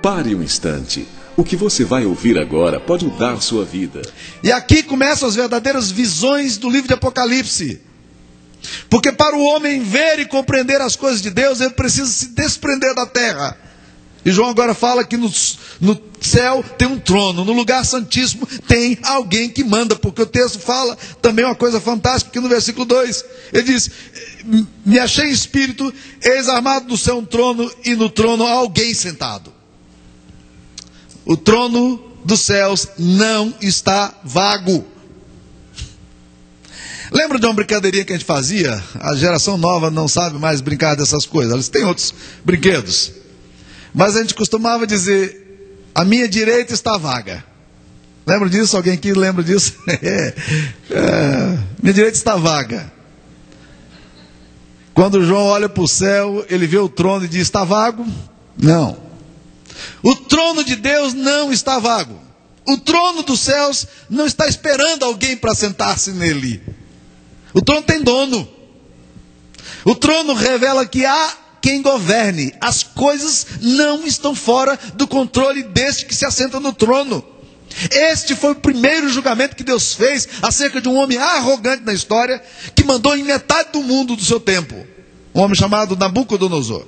Pare um instante. O que você vai ouvir agora pode mudar sua vida. E aqui começam as verdadeiras visões do livro de Apocalipse. Porque para o homem ver e compreender as coisas de Deus, ele precisa se desprender da terra. E João agora fala que no céu tem um trono, no lugar santíssimo tem alguém que manda, porque o texto fala também uma coisa fantástica, que no versículo 2, ele diz: me achei em espírito, eis armado do céu um trono, e no trono há alguém sentado. O trono dos céus não está vago. Lembra de uma brincadeirinha que a gente fazia? A geração nova não sabe mais brincar dessas coisas, eles têm outros brinquedos. Mas a gente costumava dizer: a minha direita está vaga. Lembra disso? Alguém aqui lembra disso? Minha direita está vaga. Quando João olha para o céu, ele vê o trono e diz: está vago? Não. O trono de Deus não está vago. O trono dos céus não está esperando alguém para sentar-se nele. O trono tem dono. O trono revela que há quem governe. As coisas não estão fora do controle deste que se assenta no trono. Este foi o primeiro julgamento que Deus fez acerca de um homem arrogante na história, que mandou em metade do mundo do seu tempo. Um homem chamado Nabucodonosor.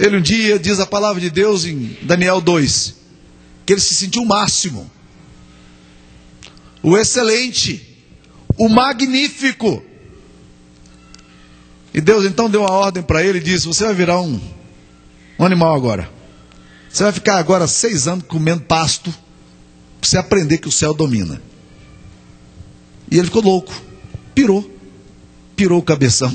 Ele um dia, diz a palavra de Deus em Daniel 2, que ele se sentiu o máximo, o excelente, o magnífico. E Deus então deu uma ordem para ele e disse: você vai virar um animal agora. Você vai ficar agora 6 anos comendo pasto, para você aprender que o céu domina. E ele ficou louco, pirou o cabeção.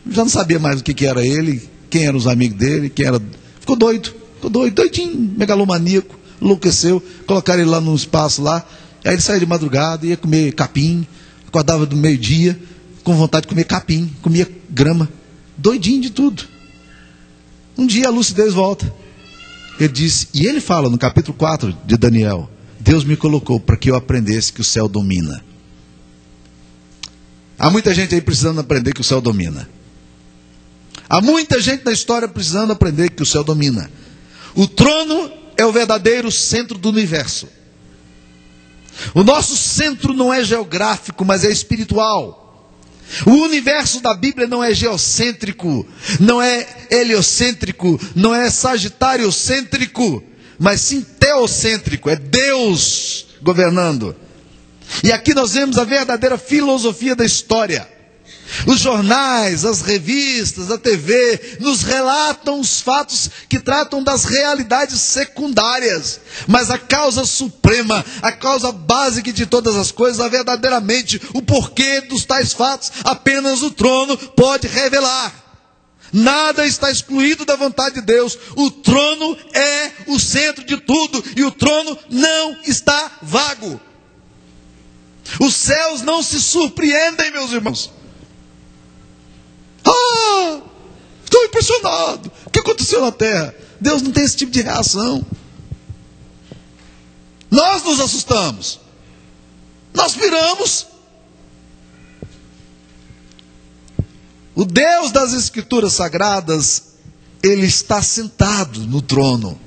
Já não sabia mais o que era ele, quem eram os amigos dele, quem era... Ficou doidinho, megalomaníaco, enlouqueceu. Colocaram ele lá num espaço lá. Aí ele saía de madrugada, ia comer capim, acordava do meio-dia, com vontade de comer capim, comia grama, doidinho de tudo. Um dia a lucidez volta. Ele disse, e ele fala no capítulo 4 de Daniel: Deus me colocou para que eu aprendesse que o céu domina. Há muita gente aí precisando aprender que o céu domina. Há muita gente na história precisando aprender que o céu domina. O trono é o verdadeiro centro do universo. O nosso centro não é geográfico, mas é espiritual. O universo da Bíblia não é geocêntrico, não é heliocêntrico, não é sagitariocêntrico, mas sim teocêntrico. É Deus governando. E aqui nós vemos a verdadeira filosofia da história. Os jornais, as revistas, a TV nos relatam os fatos que tratam das realidades secundárias. Mas a causa suprema, a causa básica de todas as coisas, verdadeiramente o porquê dos tais fatos, apenas o trono pode revelar. Nada está excluído da vontade de Deus. O trono é o centro de tudo e o trono não está vago. Os céus não se surpreendem, meus irmãos. Estou impressionado. O que aconteceu na terra? Deus não tem esse tipo de reação. Nós nos assustamos. Nós piramos. O Deus das Escrituras Sagradas, Ele está sentado no trono.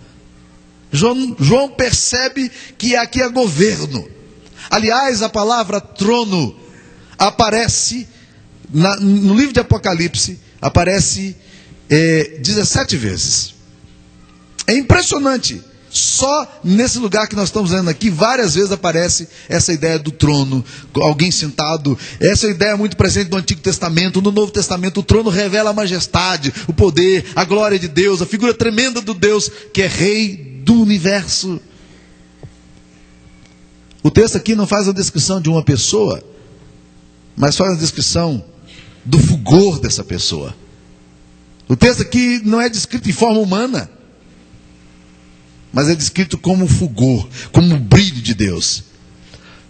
João percebe que aqui é governo. Aliás, a palavra trono aparece no livro de Apocalipse, aparece 17 vezes. É impressionante. Só nesse lugar que nós estamos vendo aqui, várias vezes aparece essa ideia do trono, alguém sentado. Essa ideia é muito presente no Antigo Testamento. No Novo Testamento, o trono revela a majestade, o poder, a glória de Deus, a figura tremenda do Deus que é rei do universo. O texto aqui não faz a descrição de uma pessoa, mas faz a descrição do fulgor dessa pessoa. O texto aqui não é descrito em forma humana, mas é descrito como fulgor, como o brilho de Deus.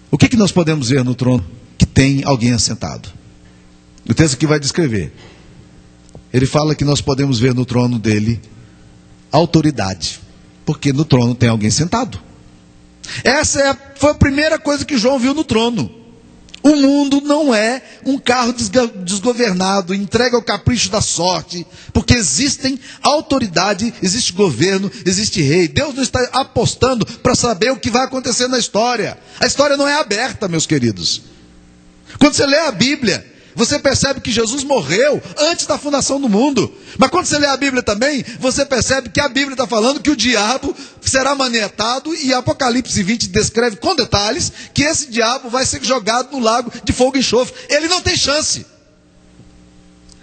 O que nós podemos ver no trono? Que tem alguém assentado. O texto aqui vai descrever. Ele fala que nós podemos ver no trono dele autoridade, porque no trono tem alguém sentado. Essa foi a primeira coisa que João viu no trono. O mundo não é um carro desgovernado, entregue ao capricho da sorte, porque existem autoridade, existe governo, existe rei. Deus não está apostando para saber o que vai acontecer na história. A história não é aberta, meus queridos. Quando você lê a Bíblia, você percebe que Jesus morreu antes da fundação do mundo. Mas quando você lê a Bíblia também, você percebe que a Bíblia está falando que o diabo será manietado, e Apocalipse 20 descreve com detalhes que esse diabo vai ser jogado no lago de fogo e enxofre. Ele não tem chance.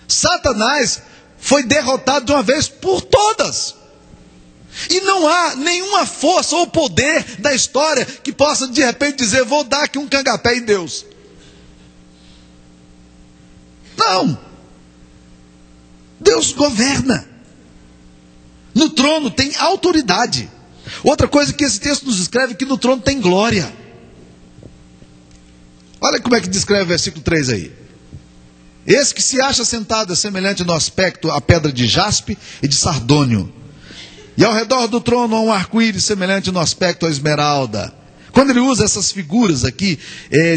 Satanás foi derrotado de uma vez por todas. E não há nenhuma força ou poder da história que possa de repente dizer: vou dar aqui um cangapé em Deus. Não. Deus governa. No trono tem autoridade. Outra coisa que esse texto nos descreve é que no trono tem glória. Olha como é que descreve o versículo 3 aí. Esse que se acha sentado é semelhante no aspecto à pedra de jaspe e de sardônio. E ao redor do trono há um arco-íris semelhante no aspecto à esmeralda. Quando ele usa essas figuras aqui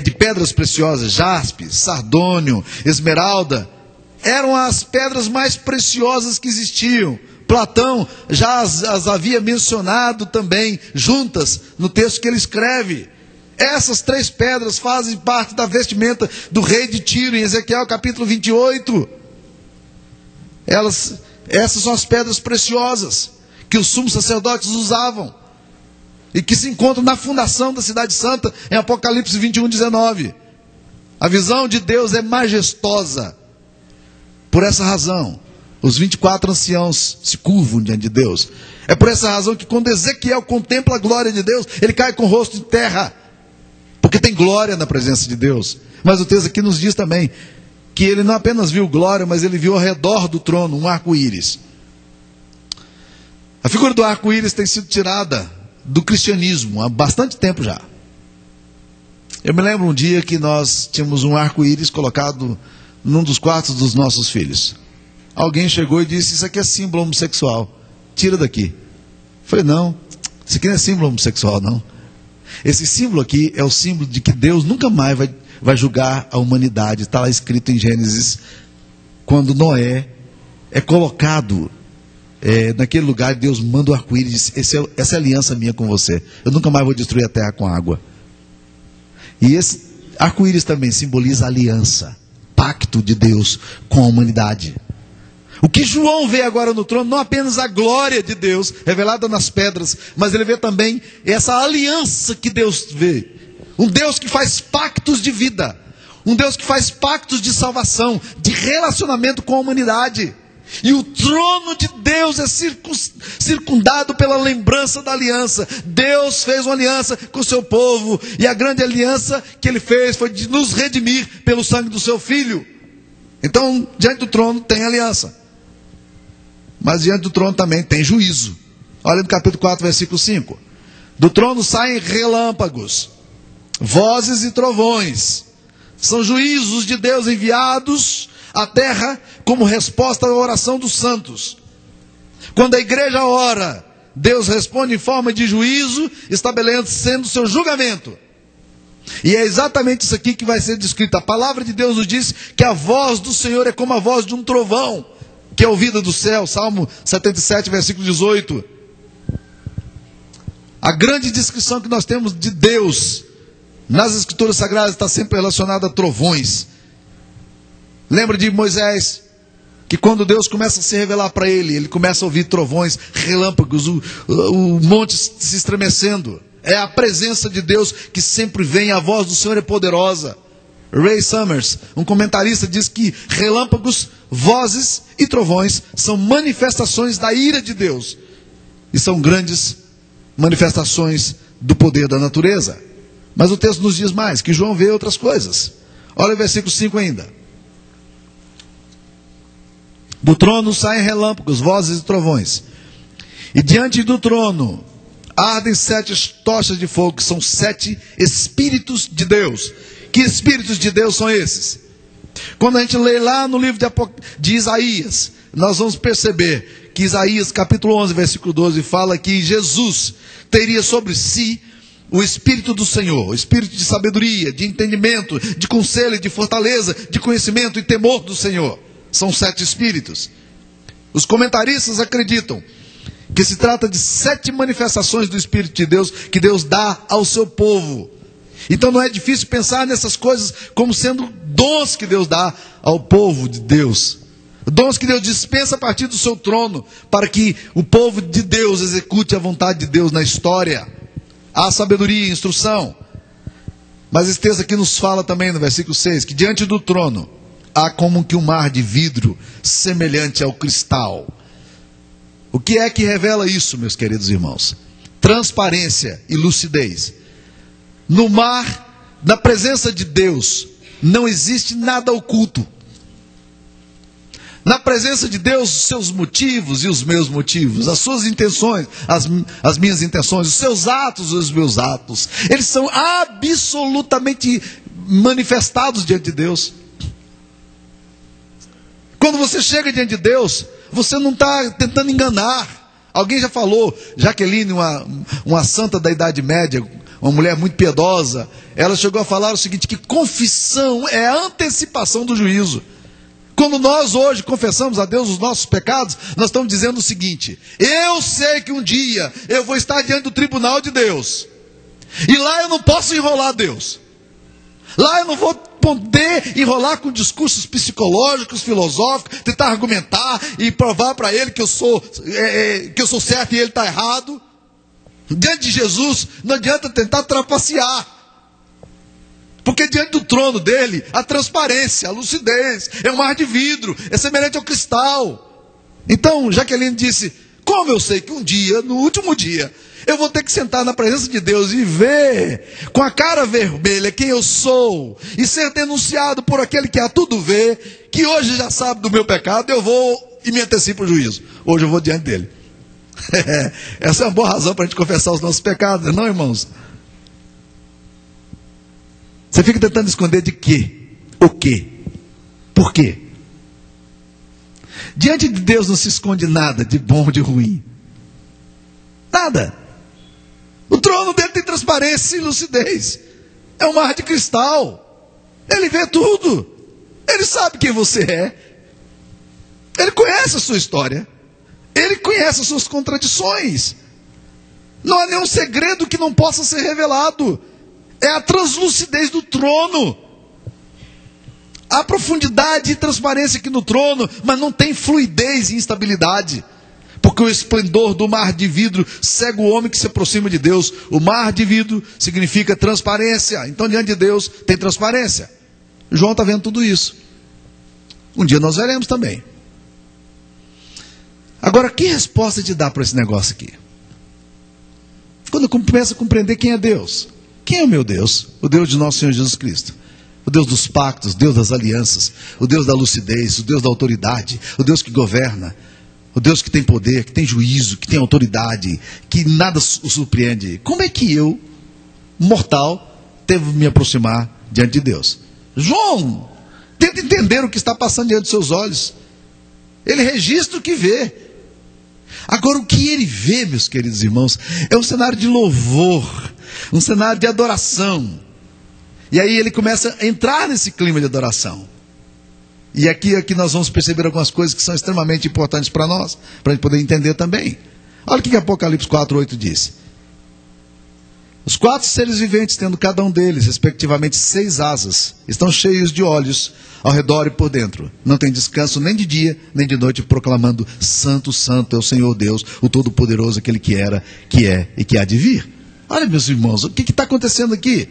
de pedras preciosas, jaspe, sardônio, esmeralda, eram as pedras mais preciosas que existiam. Platão já as havia mencionado também, juntas, no texto que ele escreve. Essas 3 pedras fazem parte da vestimenta do rei de Tiro, em Ezequiel capítulo 28. Essas são as pedras preciosas que os sumos sacerdotes usavam, e que se encontra na fundação da cidade santa, em Apocalipse 21, 19. A visão de Deus é majestosa. Por essa razão, os 24 anciãos se curvam diante de Deus. É por essa razão que quando Ezequiel contempla a glória de Deus, ele cai com o rosto em terra, porque tem glória na presença de Deus. Mas o texto aqui nos diz também que ele não apenas viu glória, mas ele viu ao redor do trono um arco-íris. A figura do arco-íris tem sido tirada do cristianismo há bastante tempo já. Eu me lembro um dia que nós tínhamos um arco-íris colocado num dos quartos dos nossos filhos. Alguém chegou e disse: isso aqui é símbolo homossexual, tira daqui. Eu falei: não, isso aqui não é símbolo homossexual, não. Esse símbolo aqui é o símbolo de que Deus nunca mais vai julgar a humanidade. Está lá escrito em Gênesis, quando Noé é colocado naquele lugar, Deus manda o arco-íris e diz: essa é a aliança minha com você, eu nunca mais vou destruir a terra com água. E esse arco-íris também simboliza a aliança, pacto de Deus com a humanidade. O que João vê agora no trono, não apenas a glória de Deus revelada nas pedras, mas ele vê também essa aliança que Deus vê. Um Deus que faz pactos de vida, um Deus que faz pactos de salvação, de relacionamento com a humanidade. E o trono de Deus é circundado pela lembrança da aliança. Deus fez uma aliança com o seu povo, e a grande aliança que ele fez foi de nos redimir pelo sangue do seu Filho. Então, diante do trono tem aliança, mas diante do trono também tem juízo. Olha no capítulo 4, versículo 5. Do trono saem relâmpagos, vozes e trovões. São juízos de Deus enviados à terra como resposta à oração dos santos. Quando a igreja ora, Deus responde em forma de juízo, estabelecendo seu julgamento. E é exatamente isso aqui que vai ser descrito. A palavra de Deus nos diz que a voz do Senhor é como a voz de um trovão, que é ouvida do céu. Salmo 77, versículo 18. A grande descrição que nós temos de Deus nas Escrituras Sagradas está sempre relacionada a trovões. Lembra de Moisés, que quando Deus começa a se revelar para ele começa a ouvir trovões, relâmpagos, o monte se estremecendo. É a presença de Deus que sempre vem, a voz do Senhor é poderosa. Ray Summers, um comentarista, diz que relâmpagos, vozes e trovões são manifestações da ira de Deus, e são grandes manifestações do poder da natureza. Mas o texto nos diz mais, que João vê outras coisas. Olha o versículo 5 ainda. Do trono saem relâmpagos, vozes e trovões, e diante do trono ardem 7 tochas de fogo, que são 7 Espíritos de Deus. Que Espíritos de Deus são esses? Quando a gente lê lá no livro de Isaías, nós vamos perceber que Isaías capítulo 11, versículo 12, fala que Jesus teria sobre si o Espírito do Senhor, o Espírito de sabedoria, de entendimento, de conselho, de fortaleza, de conhecimento e temor do Senhor. São 7 Espíritos. Os comentaristas acreditam que se trata de 7 manifestações do Espírito de Deus que Deus dá ao seu povo. Então não é difícil pensar nessas coisas como sendo dons que Deus dá ao povo de Deus. Dons que Deus dispensa a partir do seu trono, para que o povo de Deus execute a vontade de Deus na história. Há sabedoria e instrução. Mas esse texto aqui nos fala também no versículo 6, que diante do trono há como que um mar de vidro semelhante ao cristal. O que é que revela isso, meus queridos irmãos? Transparência e lucidez. No mar, na presença de Deus, não existe nada oculto. Na presença de Deus, os seus motivos e os meus motivos, as suas intenções, as minhas intenções, os seus atos e os meus atos, eles são absolutamente manifestados diante de Deus. Quando você chega diante de Deus, você não está tentando enganar. Alguém já falou, Jaqueline, uma santa da Idade Média, uma mulher muito piedosa, ela chegou a falar o seguinte, que confissão é a antecipação do juízo. Quando nós hoje confessamos a Deus os nossos pecados, nós estamos dizendo o seguinte: eu sei que um dia eu vou estar diante do tribunal de Deus, e lá eu não posso enrolar Deus. Lá eu não vou poder enrolar com discursos psicológicos, filosóficos, tentar argumentar e provar para ele que eu sou certo e ele está errado. Diante de Jesus não adianta tentar trapacear. Porque diante do trono dele, a transparência, a lucidez, é um mar de vidro, é semelhante ao cristal. Então, Jaqueline disse, como eu sei que um dia, no último dia, eu vou ter que sentar na presença de Deus e ver, com a cara vermelha, quem eu sou, e ser denunciado por aquele que a tudo vê, que hoje já sabe do meu pecado, eu vou e me antecipo o juízo. Hoje eu vou diante dele. Essa é uma boa razão para a gente confessar os nossos pecados, não, irmãos? Você fica tentando esconder de quê? O quê? Por quê? Diante de Deus não se esconde nada de bom ou de ruim. Nada. O trono dele tem transparência e lucidez. É um mar de cristal. Ele vê tudo. Ele sabe quem você é. Ele conhece a sua história. Ele conhece as suas contradições. Não há nenhum segredo que não possa ser revelado. É a translucidez do trono. Há profundidade e transparência aqui no trono, mas não tem fluidez e instabilidade. Porque o esplendor do mar de vidro cega o homem que se aproxima de Deus. O mar de vidro significa transparência. Então, diante de Deus, tem transparência. João está vendo tudo isso. Um dia nós veremos também. Agora, que resposta te dá para esse negócio aqui? Quando começa a compreender quem é Deus. Quem é o meu Deus? O Deus de nosso Senhor Jesus Cristo. O Deus dos pactos, o Deus das alianças, o Deus da lucidez, o Deus da autoridade, o Deus que governa, o Deus que tem poder, que tem juízo, que tem autoridade, que nada o surpreende. Como é que eu, mortal, devo me aproximar diante de Deus? João, tenta entender o que está passando diante dos seus olhos. Ele registra o que vê. Agora, o que ele vê, meus queridos irmãos, é um cenário de louvor, um cenário de adoração. E aí ele começa a entrar nesse clima de adoração. E aqui nós vamos perceber algumas coisas que são extremamente importantes para nós, para a gente poder entender também. Olha o que Apocalipse 4:8 diz. Os 4 seres viventes, tendo cada um deles, respectivamente 6 asas, estão cheios de olhos ao redor e por dentro. Não tem descanso nem de dia, nem de noite, proclamando: Santo, Santo é o Senhor Deus, o Todo-Poderoso, aquele que era, que é e que há de vir. Olha, meus irmãos, o que está acontecendo aqui?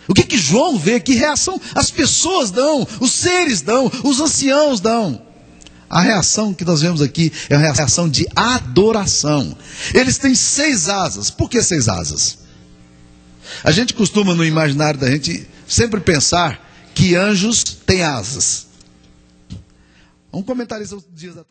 O que João vê? Que reação as pessoas dão, os seres dão, os anciãos dão? A reação que nós vemos aqui é uma reação de adoração. Eles têm 6 asas. Por que 6 asas? A gente costuma, no imaginário da gente, sempre pensar que anjos têm asas. Um comentarista dias atrás